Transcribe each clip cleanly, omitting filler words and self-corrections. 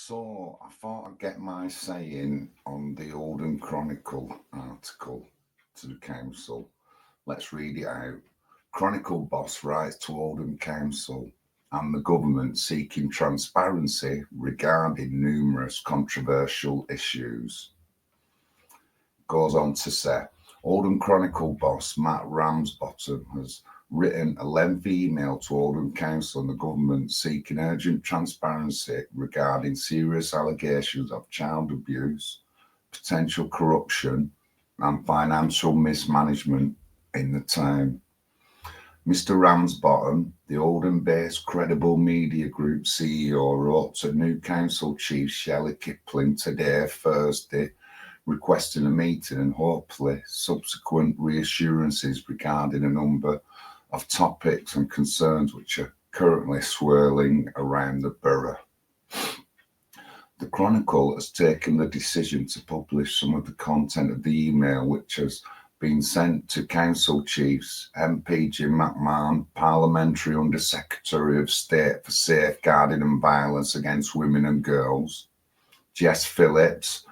So I thought I'd get my saying on the Oldham Chronicle article to the council. Let's read it out. Chronicle boss writes to Oldham Council and the government seeking transparency regarding numerous controversial issues. Goes on to say, Oldham Chronicle boss Matt Ramsbottom has written a lengthy email to Oldham Council and the government seeking urgent transparency regarding serious allegations of child abuse, potential corruption, and financial mismanagement in the town. Mr. Ramsbottom, the Oldham-based credible media group CEO, wrote to new council chief Shelley Kipling today, Thursday, requesting a meeting and hopefully subsequent reassurances regarding a number of topics and concerns which are currently swirling around the borough. The Chronicle has taken the decision to publish some of the content of the email, which has been sent to Council Chiefs MP Jim McMahon, Parliamentary Under Secretary of State for Safeguarding and Violence Against Women and Girls, Jess Phillips,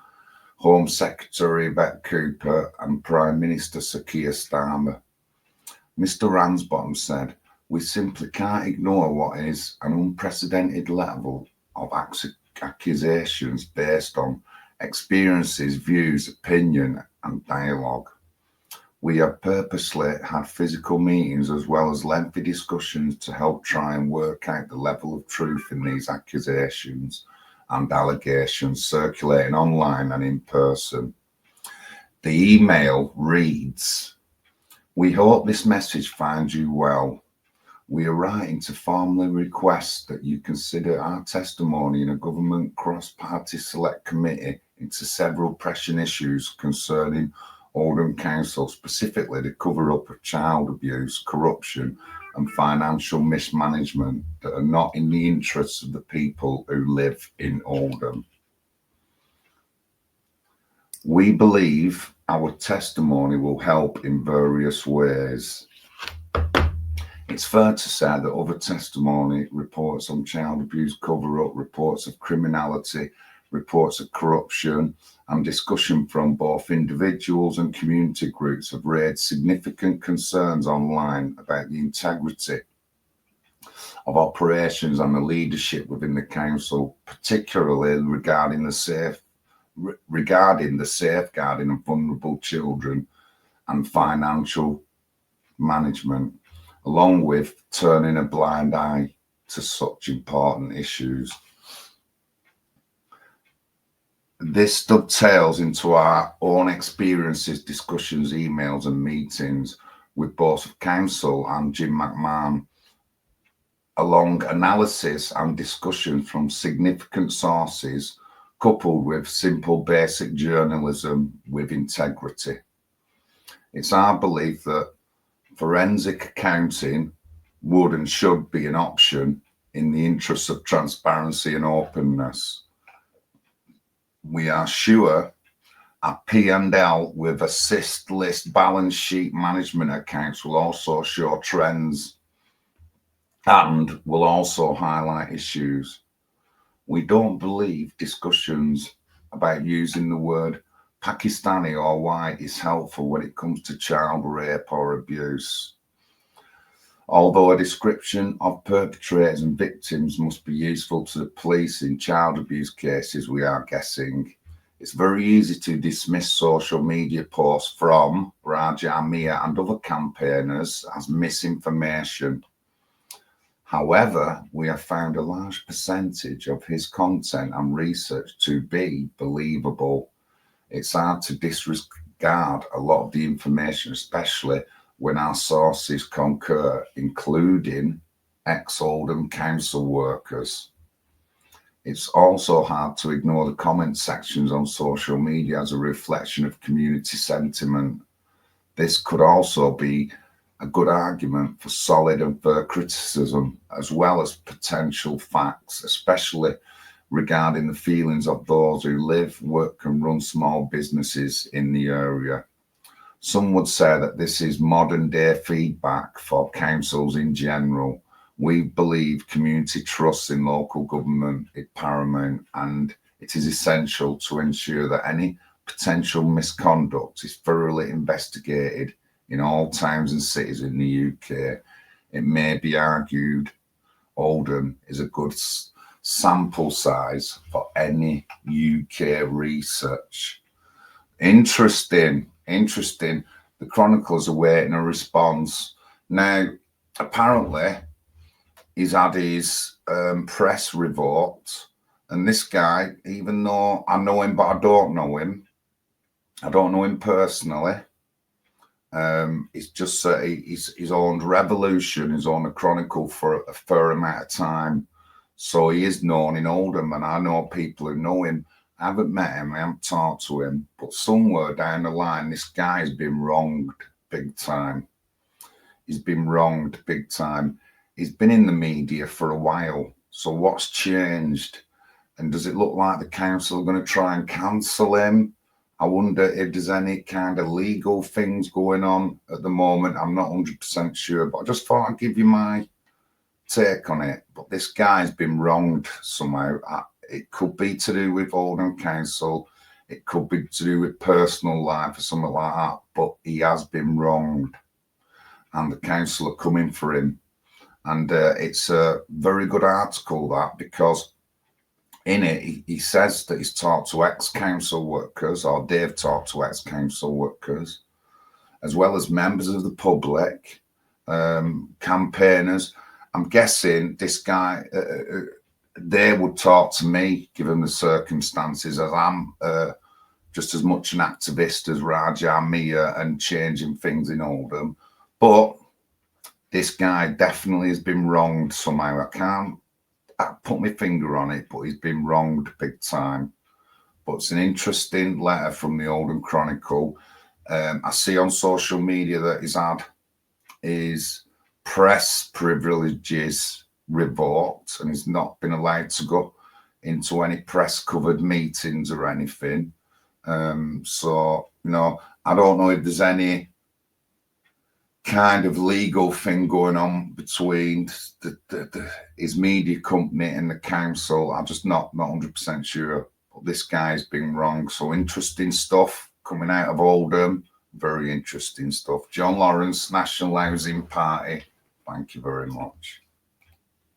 Home Secretary Yvette Cooper, and Prime Minister Sir Keir Starmer. Mr. Ramsbottom said, "We simply can't ignore what is an unprecedented level of accusations based on experiences, views, opinion, and dialogue. We have purposely had physical meetings as well as lengthy discussions to help try and work out the level of truth in these accusations and allegations circulating online and in person." The email reads, "We hope this message finds you well. We are writing to formally request that you consider our testimony in a government cross-party select committee into several pressing issues concerning Oldham Council, specifically the cover-up of child abuse, corruption and financial mismanagement that are not in the interests of the people who live in Oldham. We believe our testimony will help in various ways. It's fair to say that other testimony, reports on child abuse cover-up, reports of criminality, reports of corruption, and discussion from both individuals and community groups have raised significant concerns online about the integrity of operations and the leadership within the council, particularly regarding the safeguarding of vulnerable children and financial management, along with turning a blind eye to such important issues. This dovetails into our own experiences, discussions, emails and meetings with both council and Jim McMahon, along analysis and discussion from significant sources coupled with simple basic journalism with integrity. It's our belief that forensic accounting would and should be an option in the interests of transparency and openness. We are sure a P&L with assist list balance sheet management accounts will also show trends and will also highlight issues. We don't believe discussions about using the word Pakistani or white is helpful when it comes to child rape or abuse. Although a description of perpetrators and victims must be useful to the police in child abuse cases, we are guessing it's very easy to dismiss social media posts from Raja Miah and other campaigners as misinformation. However, we have found a large percentage of his content and research to be believable. It's hard to disregard a lot of the information, especially when our sources concur, including ex-Oldham council workers. It's also hard to ignore the comment sections on social media as a reflection of community sentiment. This could also be a good argument for solid and fair criticism, as well as potential facts, especially regarding the feelings of those who live, work and run small businesses in the area. Some would say that this is modern day feedback for councils in general, We believe community trust in local government is paramount, and it is essential to ensure that any potential misconduct is thoroughly investigated in all towns and cities in the UK. It may be argued Oldham is a good sample size for any UK research. Interesting. The Chronicle's awaiting a response. Now, apparently, he's had his press revoked, and this guy, even though I know him, but I don't know him personally. It's just he's owned Revolution, he's owned a Chronicle for a fair amount of time, so he is known in Oldham, and I know people who know him. I haven't met him, I haven't talked to him, but somewhere down the line, this guy's been wronged big time. He's been wronged big time. He's been in the media for a while, so what's changed? And does it look like the council are going to try and cancel him? I wonder if there's any kind of legal things going on at the moment. I'm not 100% sure, but I just thought I'd give you my take on it. But this guy's been wronged somehow. It could be to do with Oldham Council. It could be to do with personal life or something like that. But he has been wronged, and the council are coming for him. And it's a very good article, that, because in it, he says that he's talked to ex-council workers, or they've talked to ex-council workers, as well as members of the public, campaigners. I'm guessing this guy, they would talk to me, given the circumstances, as I'm just as much an activist as Raja Miah and changing things in Oldham. But this guy definitely has been wronged somehow. I can't put my finger on it, but he's been wronged big time. But it's an interesting letter from the Oldham Chronicle. I see on social media that he's had his press privileges revoked, and he's not been allowed to go into any press covered meetings or anything. So, you know, I don't know if there's any kind of legal thing going on between his media company and the council. I'm just not 100% sure. But this guy's been wrong. So interesting stuff coming out of Oldham. Very interesting stuff. John Lawrence, National Housing Party. Thank you very much.